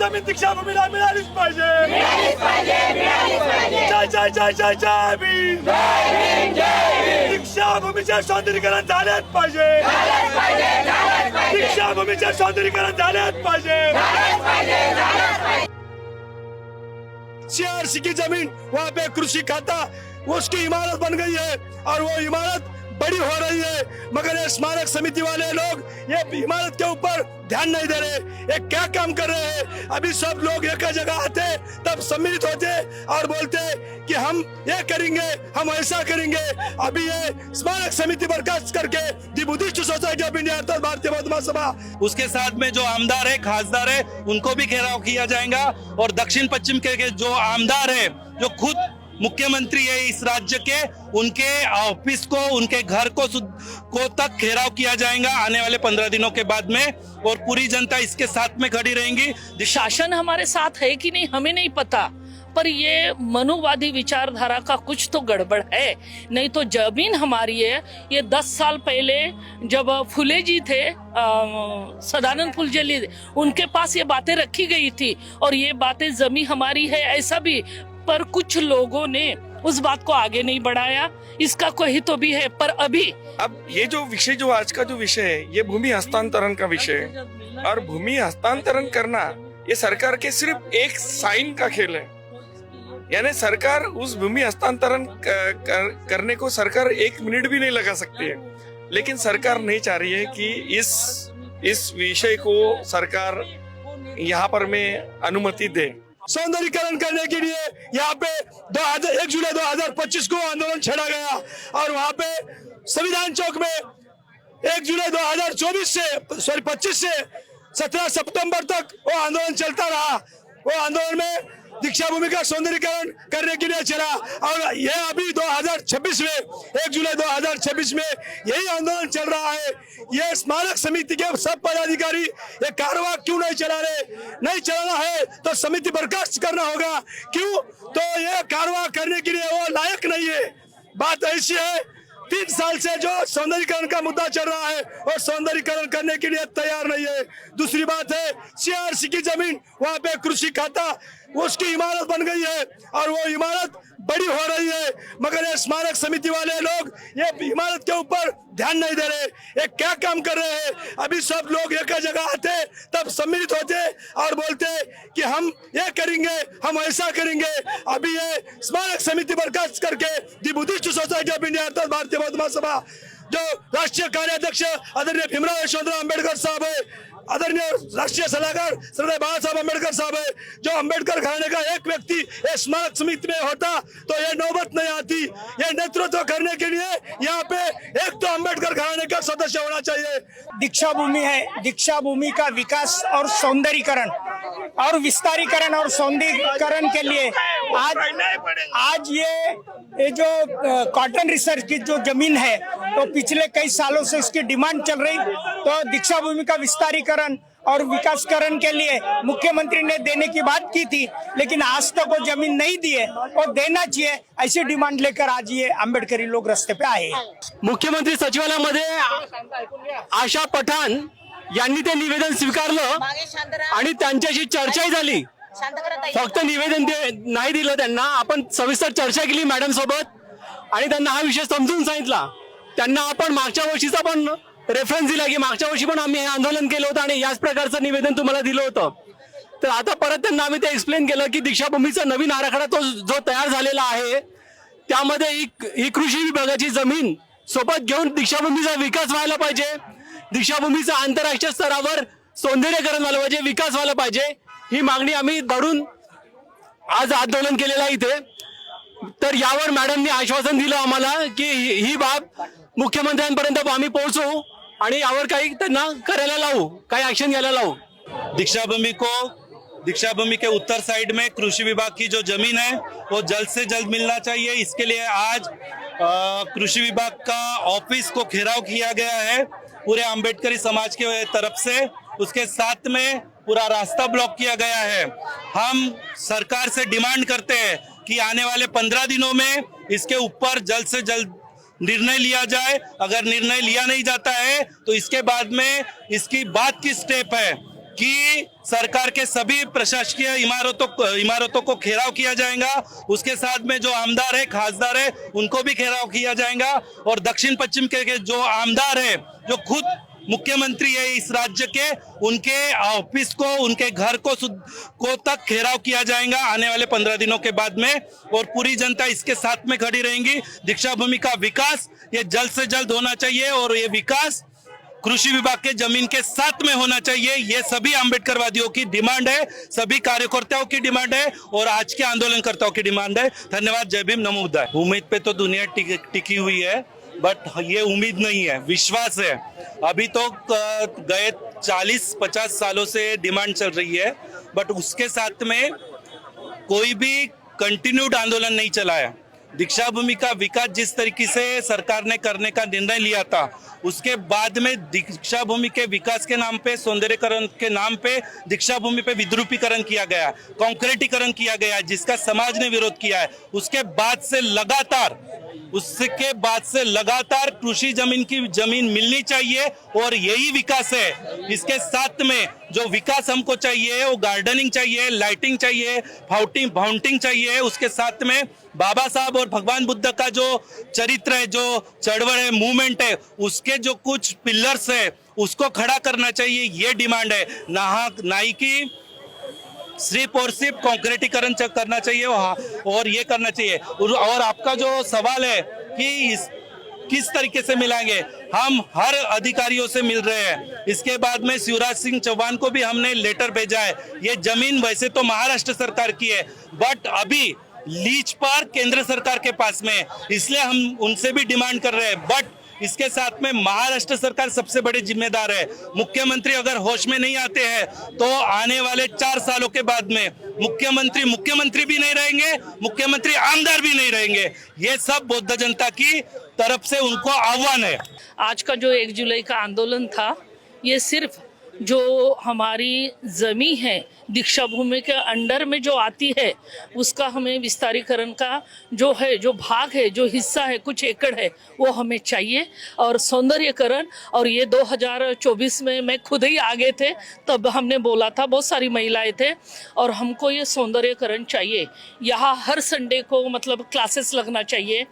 जमीन दीक्षाभूमीला मिळालीच पाहिजे. जय जय जय जय जय भीम. दीक्षाभूमीचे सौंदर्यीकरण झालेच पाहिजे. दीक्षाभूमीचे सौंदर्यीकरण झालेच पाहिजे. CRC की जमीन वहाँ पे कृषि खाता उसकी इमारत बन गई है और वो इमारत बड़ी हो रही है, मगर ये स्मारक समिति वाले लोग ये इमारत के ऊपर ध्यान नहीं दे रहे. ये क्या काम कर रहे हैं? अभी सब लोग एक जगह आते तब सम्मिलित होते और बोलते कि हम ये करेंगे, हम ऐसा करेंगे. अभी ये स्मारक समिति बर्खास्त करके दी बुद्धिस्ट सोसाइटी ऑफ इंडिया अर्थात भारतीय बौद्ध महासभा, उसके साथ में जो आमदार है, खासदार है, उनको भी घेराव किया जाएगा. और दक्षिण पश्चिम के जो आमदार है, जो खुद मुख्यमंत्री है इस राज्य के, उनके ऑफिस को, उनके घर को तक घेराव किया जाएगा आने वाले 15 दिनों के बाद में. और पूरी जनता इसके साथ में खड़ी रहेंगी. शासन हमारे साथ है कि नहीं हमें नहीं पता, पर ये मनुवादी विचारधारा का कुछ तो गड़बड़ है. नहीं तो जमीन हमारी है. ये 10 साल पहले जब फुले जी थे, सदानंद फुलझेले, उनके पास ये बातें रखी गई थी और ये बातें जमीन हमारी है ऐसा भी, पर कुछ लोगों ने उस बात को आगे नहीं बढ़ाया. इसका कोई तो भी है. पर अभी अब ये जो विषय, जो आज का जो विषय है, ये भूमि हस्तांतरण का विषय है. और भूमि हस्तांतरण करना ये सरकार के सिर्फ एक साइन का खेल है. यानी सरकार उस भूमि हस्तांतरण करने को सरकार 1 मिनट भी नहीं लगा सकती है. लेकिन सरकार नहीं चाह रही है कि इस विषय को सरकार यहाँ पर में अनुमति दे. सौंदर्यीकरण करने के लिए यहाँ पे 1 जुलाई 2025 को आंदोलन छेड़ा गया और वहाँ पे संविधान चौक में 1 जुलाई 2024 से 25 से 17 सितंबर तक वो आंदोलन चलता रहा. वो आंदोलन में दीक्षा भूमि का सौंदर्यीकरण करने के लिए चला और ये अभी 2026 में 1 जुलाई 2026 में यही आंदोलन चल रहा है. ये स्मारक समिति के सब पदाधिकारी ये कारवां क्यों नहीं चला रहे? नहीं चलाना है तो समिति बर्खास्त करना होगा. क्यों? तो ये कारवां करने के लिए वो लायक नहीं है. बात ऐसी है, 3 साल से जो सौंदर्यीकरण का मुद्दा चल रहा है और सौंदर्यीकरण करने के लिए तैयार नहीं है. दूसरी बात है, CRC की जमीन वहाँ पे कृषि खाता उसकी इमारत बन गई है और वो इमारत बड़ी हो रही है, मगर ये स्मारक समिति वाले लोग ये इमारत के ऊपर ध्यान नहीं दे रहे. ये क्या काम कर रहे हैं? अभी सब लोग एक जगह आते तब सम्मिलित होते और बोलते कि हम ये करेंगे, हम ऐसा करेंगे. अभी ये स्मारक समिति बर्खास्त करके दी बुद्धिस्ट सोसाइटी ऑफ इंडिया अर्थात भारतीय बौद्ध महासभा, जो राष्ट्रीय कार्याध्यक्ष आदरणीय भीमराव यशवंतराव अम्बेडकर साहब है, आदरणीय राष्ट्रीय सलाहकार सरदार बाबा साहब अम्बेडकर साहब है, जो अम्बेडकर घराने का एक व्यक्ति इस स्मारक समिति में होता तो ये नौबत नहीं आती. ये नेतृत्व करने के लिए यहाँ पे एक तो अम्बेडकर घराने का सदस्य होना चाहिए. दीक्षा भूमि है. दीक्षा भूमि का विकास और सौंदर्यीकरण और विस्तारीकरण और सौंदर्यीकरण के लिए आज ये जो कॉटन रिसर्च की जो जमीन है, तो पिछले कई सालों से इसकी डिमांड चल रही. तो दीक्षा भूमि का विस्तारीकरण और विकासकरण के लिए मुख्यमंत्री ने देने की बात की थी, लेकिन आज तक वो जमीन नहीं दी है और देना चाहिए, ऐसी डिमांड लेकर आज ये आंबेडकरी लोग रस्ते पे आए. मुख्यमंत्री सचिवालयामध्ये आशा पठाण यांनी ते निवेदन स्वीकारलं आणि त्यांच्याशी चर्चाही झाली. फक्त निवेदन नाही दिलं त्यांना, आपण सविस्तर चर्चा केली मॅडम सोबत आणि त्यांना हा विषय समजून सांगितला. त्यांना आपण मागच्या वर्षीचा पण रेफरन्स दिला की मागच्या वर्षी पण आम्ही हे आंदोलन केलं होतं आणि याच प्रकारचं निवेदन तुम्हाला दिलं होतं. तर आता परत त्यांना आम्ही ते एक्सप्लेन केलं की दीक्षाभूमीचा नवीन आराखडा तो जो तयार झालेला आहे त्यामध्ये ही कृषी विभागाची जमीन सोबत घेऊन दीक्षाभूमीचा विकास व्हायला पाहिजे. दीक्षाभूमीचा आंतरराष्ट्रीय स्तरावर सौंदर्यीकरण व्हायला पाहिजे, विकास व्हायला पाहिजे. ही मागणी आम्ही धरून आज आंदोलन केलेलं आहे इथे. तर यावर मॅडमनी आश्वासन दिलं आम्हाला की ही बाब मुख्यमंत्र्यांपर्यंत आम्ही पोहोचवू आणि यावर काही त्यांना करायला लावू, काही ऍक्शन घ्यायला लावू. दीक्षाभूमि के उत्तर साइड में कृषि विभाग की जो जमीन है वो जल्द से जल्द मिलना चाहिए. इसके लिए आज कृषि विभाग का ऑफिस को घेराव किया गया है पूरे अम्बेडकरी समाज के तरफ से. उसके साथ में पूरा रास्ता ब्लॉक किया गया है. हम सरकार से डिमांड करते हैं कि आने वाले 15 दिनों में इसके ऊपर जल्द से जल्द निर्णय लिया जाए. अगर निर्णय लिया नहीं जाता है तो इसके बाद में इसकी बात की स्टेप है कि सरकार के सभी प्रशासकीय इमारतों को घेराव किया जाएगा। उसके साथ में जो आमदार है, खासदार है, उनको भी घेराव किया जाएगा। और दक्षिण पश्चिम के जो आमदार है, जो खुद मुख्यमंत्री है इस राज्य के, उनके ऑफिस को, उनके घर को तक घेराव किया जाएगा आने वाले 15 दिनों के बाद में। और पूरी जनता इसके साथ में खड़ी रहेंगी। दीक्षा भूमि का विकास ये जल्द से जल्द होना चाहिए और ये विकास कृषि विभाग के जमीन के साथ में होना चाहिए। ये सभी अम्बेडकरवादियों की डिमांड है, सभी कार्यकर्ताओं की डिमांड है और आज के आंदोलनकर्ताओं की डिमांड है। धन्यवाद। जय भीम, नमो बुद्धाय। उम्मीद पे तो दुनिया टिकी हुई है, बट ये उम्मीद नहीं है, विश्वास है। अभी तो गए 40-50 सालों से डिमांड चल रही है, बट उसके साथ में कोई भी कंटिन्यूड आंदोलन नहीं चला है। दीक्षा भूमि का विकास जिस तरीके से सरकार ने करने का निर्णय लिया था, उसके बाद में दीक्षा भूमि के विकास के नाम पे, सौंदर्यीकरण के नाम पे दीक्षा भूमि पे विद्रुपीकरण किया गया, कंक्रीटीकरण किया गया, जिसका समाज ने विरोध किया है। उसके बाद से लगातार कृषि जमीन मिलनी चाहिए और यही विकास है। इसके साथ में जो विकास हमको चाहिए वो गार्डनिंग चाहिए, लाइटिंग चाहिए, फाउंटिंग चाहिए। उसके साथ में बाबा साहब और भगवान बुद्ध का जो चरित्र है, जो चळवळ है, मूवमेंट है, उसके जो कुछ पिलर्स है उसको खड़ा करना चाहिए। ये डिमांड है, ना ही कि सिर्फ और सिर्फ कंक्रीटीकरण करना चाहिए और ये करना चाहिए। और आपका जो सवाल है कि किस तरीके से मिलाएंगे, हम हर अधिकारियों से मिल रहे हैं। इसके बाद में शिवराज सिंह चौहान को भी हमने लेटर भेजा है। ये जमीन वैसे तो महाराष्ट्र सरकार की है, बट अभी लीज पर केंद्र सरकार के पास में है, इसलिए हम उनसे भी डिमांड कर रहे हैं। बट इसके साथ में महाराष्ट्र सरकार सबसे बड़े जिम्मेदार है। मुख्यमंत्री अगर होश में नहीं आते हैं तो आने वाले 4 सालों के बाद में मुख्यमंत्री भी नहीं रहेंगे, मुख्यमंत्री आमदार भी नहीं रहेंगे। ये सब बौद्ध जनता की तरफ से उनको आह्वान है। आज का जो 1 जुलाई का आंदोलन था, ये सिर्फ जो हमारी जमीन है दीक्षा भूमि के अंडर में जो आती है, उसका हमें विस्तारीकरण का जो है, जो भाग है, जो हिस्सा है, कुछ एकड़ है, वो हमें चाहिए। और सौंदर्यकरण, और ये 2024 में मैं खुद ही आगे थे, तब हमने बोला था, बहुत सारी महिलाएं थे, और हमको ये सौंदर्यकरण चाहिए। यहाँ हर संडे को मतलब क्लासेस लगना चाहिए,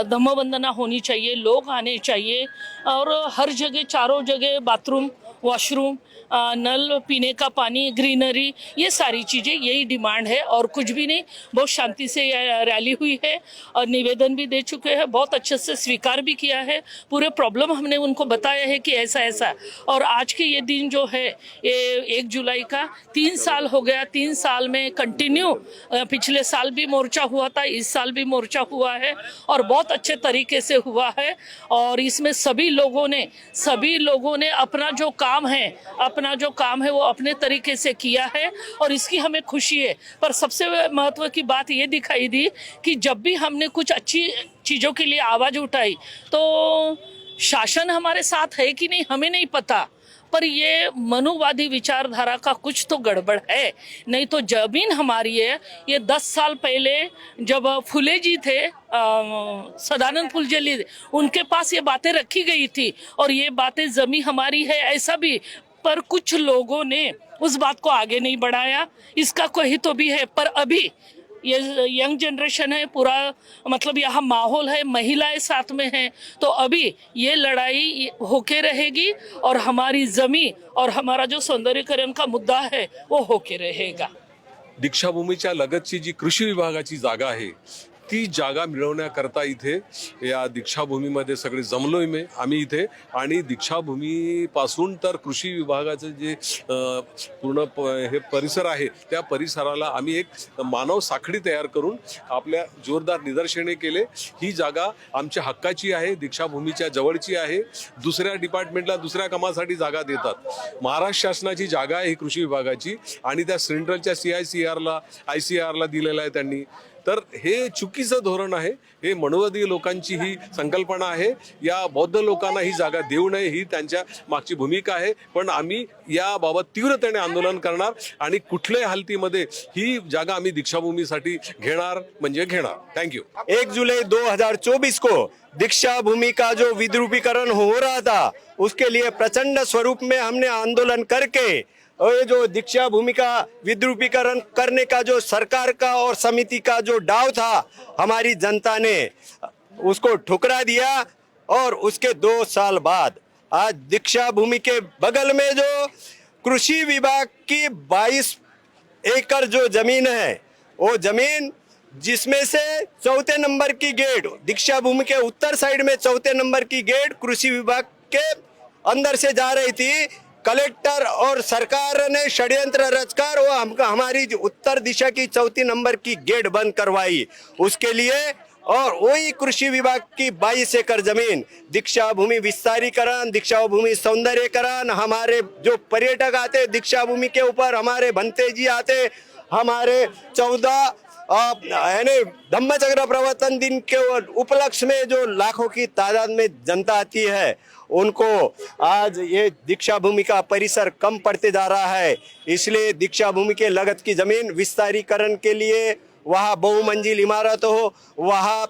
धम्मवंदना होनी चाहिए, लोग आने चाहिए, और हर जगह, चारों जगह बाथरूम, वॉशरूम, नल, पीने का पानी, ग्रीनरी, ये सारी चीज़ें, यही डिमांड है और कुछ भी नहीं। बहुत शांति से रैली हुई है और निवेदन भी दे चुके हैं, बहुत अच्छे से स्वीकार भी किया है। पूरे प्रॉब्लम हमने उनको बताया है कि ऐसा ऐसा। और आज के ये दिन जो है, ये 1 जुलाई का 3 साल हो गया। 3 साल में कंटिन्यू, पिछले साल भी मोर्चा हुआ था, इस साल भी मोर्चा हुआ है और बहुत अच्छे तरीके से हुआ है। और इसमें सभी लोगों ने अपना जो काम है वो अपने तरीके से किया है और इसकी हमें खुशी है। पर सबसे महत्व की बात ये दिखाई दी कि जब भी हमने कुछ अच्छी चीज़ों के लिए आवाज़ उठाई तो शासन हमारे साथ है कि नहीं हमें नहीं पता, पर ये मनुवादी विचारधारा का कुछ तो गड़बड़ है। नहीं तो जमीन हमारी है। ये 10 साल पहले जब फुले जी थे, सदानंद फुलझेले, उनके पास ये बातें रखी गई थी और ये बातें जमीन हमारी है ऐसा भी, पर कुछ लोगों ने उस बात को आगे नहीं बढ़ाया। इसका कोई तो भी है, पर अभी ये यंग जनरेशन है, पूरा मतलब यहाँ माहौल है, महिलाएं साथ में हैं, तो अभी ये लड़ाई होके रहेगी और हमारी जमीन और हमारा जो सौंदर्यीकरण का मुद्दा है वो होके रहेगा। दीक्षाभूमीच्या लगतची जी कृषी विभागाची जागा आहे ती जागा मिळवण्याकरता इथे या दीक्षाभूमीमध्ये सगळे जमलोय आम्ही इथे, आणि दीक्षाभूमीपासून तर कृषी विभागाचं जे पूर्ण हे परिसर आहे त्या परिसराला आम्ही एक मानव साखळी तयार करून आपल्या जोरदार निदर्शने केले। ही जागा आमच्या हक्काची आहे, दीक्षाभूमीच्या जवळची आहे। दुसऱ्या डिपार्टमेंटला दुसऱ्या कामासाठी जागा देतात। महाराष्ट्र शासनाची जागा आहे ही कृषी विभागाची आणि त्या सेंट्रलच्या ICAR ला दिलेला आहे त्यांनी। तर हे चुकीचं धोरण आहे, हे मनुवादी लोकांची ही संकल्पना आहे। या बौद्ध लोकांना ही जागा देऊ नये ही त्यांच्या मागची भूमिका आहे, पण आम्ही याबाबत तीव्रतेने आंदोलन करणार आणि कुठल्याही हालतीमध्ये ही जागा आम्ही दीक्षाभूमीसाठी घेणार म्हणजे घेणार। थँक्यू। 1 जुलाई 2024 को दीक्षा भूमि का जो विद्रुपीकरण हो रहा था उसके लिए प्रचंड स्वरूप में हमने आंदोलन करके और ये जो दीक्षा भूमि का विद्रुपीकरण करने का जो सरकार का और समिति का जो डाव था, हमारी जनता ने उसको ठुकरा दिया। और उसके 2 साल बाद आज दीक्षा भूमि के बगल में जो कृषि विभाग की 22 एकड़ जो जमीन है, वो जमीन जिसमें से 4 नंबर की गेट, दीक्षा भूमि के उत्तर साइड में 4 नंबर की गेट कृषि विभाग के अंदर से जा रही थी। कलेक्टर और सरकार ने षड्यंत्र रचकर वो हमारी उत्तर दिशा की 4 नंबर की गेट बंद करवाई उसके लिए। और वही कृषि विभाग की 22 एकड़ जमीन दीक्षा भूमि विस्तारीकरण, दीक्षा भूमि सौंदर्यकरण, हमारे जो पर्यटक आते दीक्षा भूमि के ऊपर, हमारे भंते जी आते, हमारे 14 यानी धम्मचक्र प्रवर्तन दिन के उपलक्ष्य में जो लाखों की तादाद में जनता आती है, उनको आज ये दीक्षा भूमि का परिसर कम पड़ते जा रहा है। इसलिए दीक्षा भूमि के लगत की जमीन विस्तारीकरण के लिए वहाँ बहुमंजिल इमारत हो, वहाँ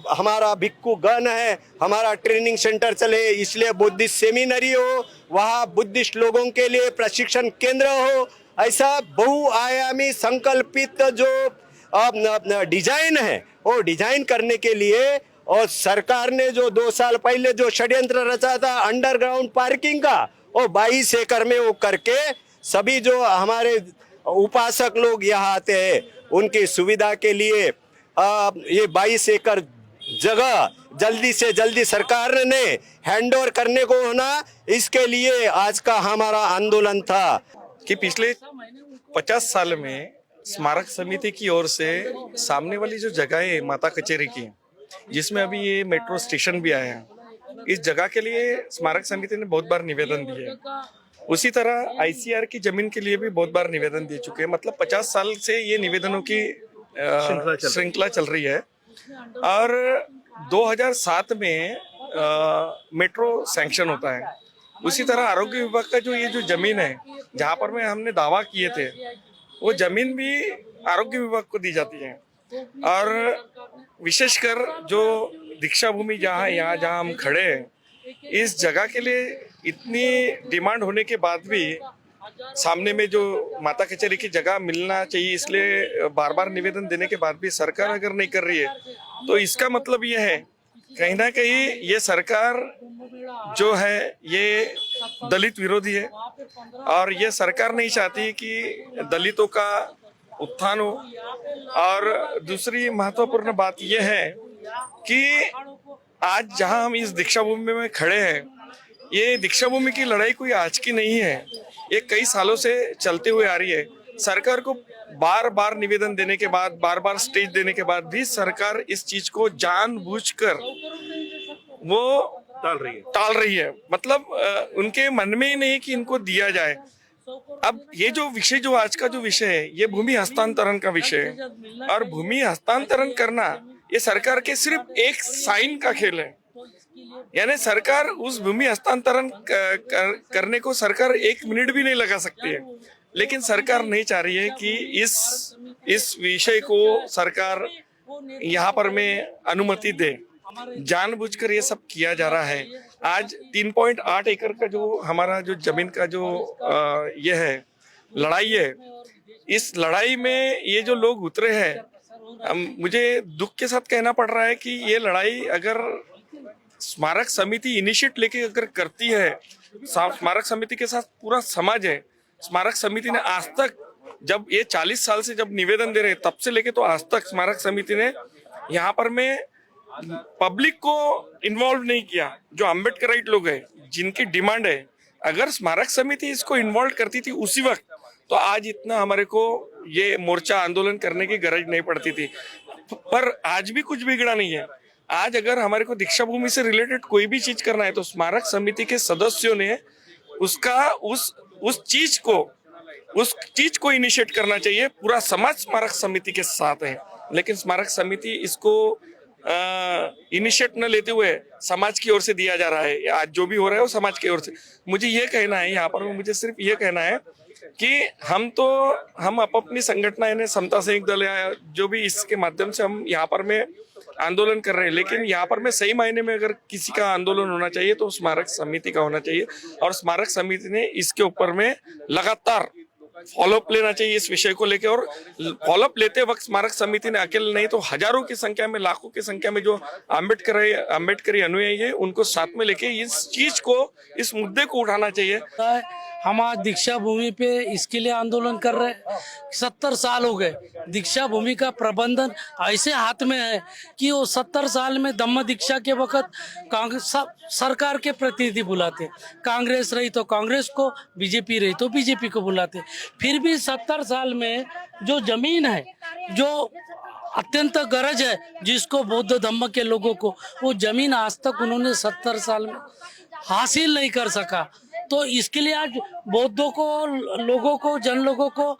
हमारा भिक्खु गण है, हमारा ट्रेनिंग सेंटर चले, इसलिए बुद्धिस्ट सेमिनरी हो, वहाँ बुद्धिस्ट लोगों के लिए प्रशिक्षण केंद्र हो। ऐसा बहुआयामी संकल्पित जो डिजाइन है वो डिजाइन करने के लिए, और सरकार ने जो 2 साल पहले जो षड्यंत्र रचा था अंडरग्राउंड पार्किंग का, वो 22 एकड़ में वो करके सभी जो हमारे उपासक लोग यहाँ आते हैं उनकी सुविधा के लिए ये 22 एकड़ जगह जल्दी से जल्दी सरकार ने हैंडओवर करने को होना, इसके लिए आज का हमारा आंदोलन था। कि पिछले 50 साल में स्मारक समिति की ओर से सामने वाली जो जगह है माता कचेरी की, जिसमें अभी ये मेट्रो स्टेशन भी आया है, इस जगह के लिए स्मारक समिति ने बहुत बार निवेदन दिए। उसी तरह आईसीआर की जमीन के लिए भी बहुत बार निवेदन दे चुके हैं। मतलब 50 साल से ये निवेदनों की श्रृंखला चल रही है। और 2007 में मेट्रो सैंक्शन होता है। उसी तरह आरोग्य विभाग का जो ये जो जमीन है जहाँ पर में हमने दावा किए थे, वो जमीन भी आरोग्य विभाग को दी जाती है। और विशेषकर जो दीक्षा भूमि जहाँ हम खड़े हैं, इस जगह के लिए इतनी डिमांड होने के बाद भी सामने में जो माता कचेरी की जगह मिलना चाहिए, इसलिए बार बार निवेदन देने के बाद भी सरकार अगर नहीं कर रही है, तो इसका मतलब ये है कहीं ना कहीं ये सरकार जो है ये दलित विरोधी है। और ये सरकार नहीं चाहती कि दलितों का उत्थान हो। और दूसरी महत्वपूर्ण बात यह है कि आज जहां हम इस दीक्षा भूमि में खड़े हैं, ये दीक्षा भूमि की लड़ाई कोई आज की नहीं है, ये कई सालों से चलते हुए आ रही है। सरकार को बार बार निवेदन देने के बाद, बार बार स्टेज देने के बाद भी सरकार इस चीज को जानबूझकर वो टाल रही है। मतलब उनके मन में ही नहीं कि इनको दिया जाए। अब ये जो विषय जो आज का जो विषय है, ये भूमि हस्तांतरण का विषय है। और भूमि हस्तांतरण करना ये सरकार के सिर्फ एक साइन का खेल है। यानी सरकार उस भूमि हस्तांतरण करने को सरकार 1 मिनट भी नहीं लगा सकती है। लेकिन सरकार नहीं चाह रही है कि इस विषय को सरकार यहाँ पर में अनुमति दे। जानबूझकर ये सब किया जा रहा है। आज 3.8 एकड़ का जो हमारा जो जमीन का जो ये है लड़ाई है, इस लड़ाई में ये जो लोग उतरे हैं, मुझे दुख के साथ कहना पड़ रहा है कि ये लड़ाई अगर स्मारक समिति इनिशिएट लेके अगर करती है, स्मारक समिति के साथ पूरा समाज है। स्मारक समिति ने आज तक, जब ये 40 साल से जब निवेदन दे रहे तब से लेके तो आज तक स्मारक समिति ने यहाँ पर में पब्लिक को इन्वॉल्व नहीं किया। जो अम्बेडकराइट लोग हैं, जिनकी डिमांड है, अगर स्मारक समिति इसको इन्वॉल्व करती थी उसी वक्त, तो आज इतना हमारे को ये मोर्चा आंदोलन करने की गरज नहीं पड़ती थी। पर आज भी कुछ बिगड़ा नहीं है। आज अगर हमारे को दीक्षा भूमि से रिलेटेड कोई भी चीज करना है तो स्मारक समिति के सदस्यों ने उसका उस चीज को इनिशिएट करना चाहिए। पूरा समाज स्मारक समिति के साथ है, लेकिन स्मारक समिति इसको इनिशिएट न लेते हुए समाज की ओर से दिया जा रहा है। आज जो भी हो रहा है वो समाज की ओर से। मुझे ये कहना है यहाँ पर, मुझे सिर्फ ये कहना है कि हम अपनी संगठना यानी समता सैनिक दल या जो भी इसके माध्यम से हम यहाँ पर में आंदोलन कर रहे हैं, लेकिन यहाँ पर मैं सही मायने में अगर किसी का आंदोलन होना चाहिए तो स्मारक समिति का होना चाहिए, और स्मारक समिति ने इसके ऊपर में लगातार फॉलोअप लेना चाहिए इस विषय को लेकर। और फॉलोअप लेते वक्त स्मारक समिति ने अकेले नहीं तो हजारों की संख्या में, लाखों की संख्या में जो आम्बेडकरी अनुयायी है उनको साथ में लेके इस चीज को, इस मुद्दे को उठाना चाहिए। हम आज दीक्षा भूमि पे इसके लिए आंदोलन कर रहे हैं। 70 साल हो गए, दीक्षा भूमि का प्रबंधन ऐसे हाथ में है कि वो 70 साल में धम्म दीक्षा के वक्त कांग्रेस सरकार के प्रतिनिधि बुलाते, कांग्रेस रही तो कांग्रेस को, बीजेपी रही तो बीजेपी को बुलाते। फिर भी 70 साल में जो जमीन है, जो अत्यंत गरज है जिसको बौद्ध धम्म के लोगों को, वो जमीन आज तक उन्होंने 70 साल में हासिल नहीं कर सका। तो इसके लिए आज बौद्धों को, लोगों को, जन लोगों को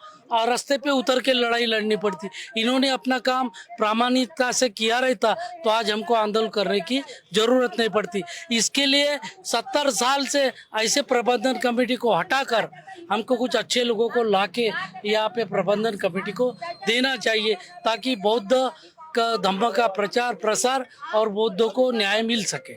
रास्ते पे उतर के लड़ाई लड़नी पड़ती। इन्होंने अपना काम प्रामाणिकता से किया रहता तो आज हमको आंदोलन करने की जरूरत नहीं पड़ती। इसके लिए 70 साल से ऐसे प्रबंधन कमेटी को हटाकर हमको कुछ अच्छे लोगों को लाके यहाँ पे प्रबंधन कमेटी को देना चाहिए, ताकि बौद्ध का धम्म का प्रचार प्रसार और बौद्धों को न्याय मिल सके।